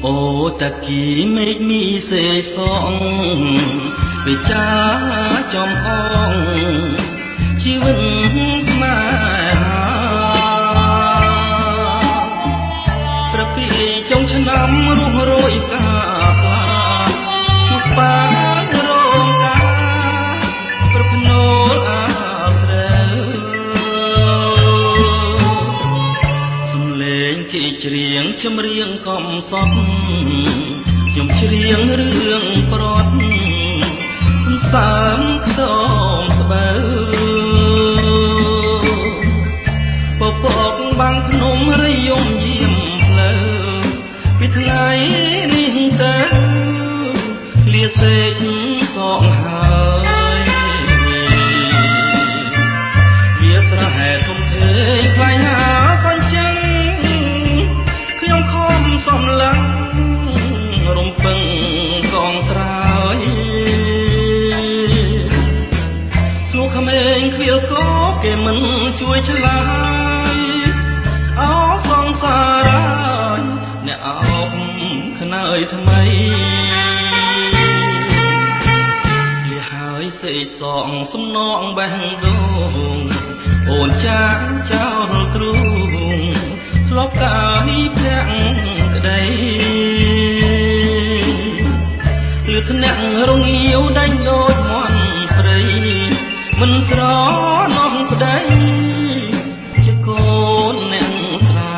អូតាគីមេឃមីសេសងវិចាចំអងជីវិតស្នេហាប្រពីចុងឆ្នាំរស់រយកាស្លាជួបបារងការប្រភ្នូលអាស្រើសំលេងគេច្រៀងចម្រៀងកំសត់ខ្ញុំច្រៀងរឿងប្រត់សន្សើមខ្ទមស្បូវពពកបាំងភ្នំរយំយាមផ្លូវពីថ្ងៃនេះទៅលាសេកសងហើយវាស្រែធំធេងខ្លាញ់ហាសញ្ចឹងខ្ញុំខំសំឡឹងរំពឹងកងត្រើយសួរក្មេងឃ្វាលគោគេមិនជួយឆ្លើយអោសងសារ៉ាយអ្នកអោបខ្នើយថ្មីលះហើយសេកសងសំណងបេះដូងអូនចាងចោលទ្រូងធ្លាប់កាយភ័ក្រក្តីលឺថ្នាក់រងាវដេញដូចមន់ព្រៃមិនស្រណោះប្តីជាកូនអ្នកស្រា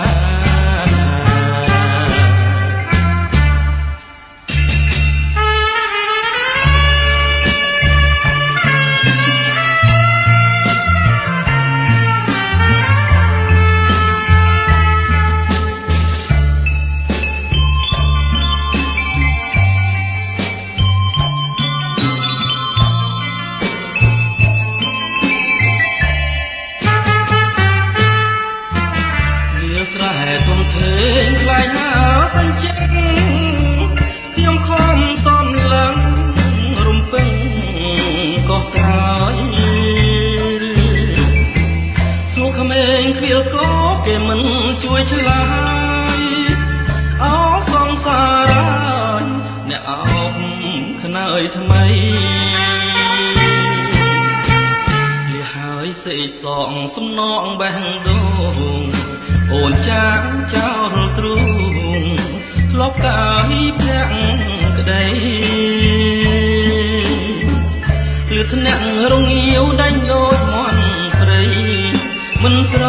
ស្រែធំធេងខ្លាញ់ហាសញ្ចឹងខ្ញុំខំសំឡឹងរំពឹងកោះត្រើយសួរក្មេងឃ្វាលគោគេមិនជួយឆ្លើយអោសងសារ៉ាយអ្នកអោបខ្នើយថ្មីលះហើយសេកសងសំណងបេះដូងអូនចាងចោលទ្រូងធ្លាប់កាយភ័ក្រក្តីលឺថ្នាក់រងាវដេញដូចមន់ព្រៃមិនស្រ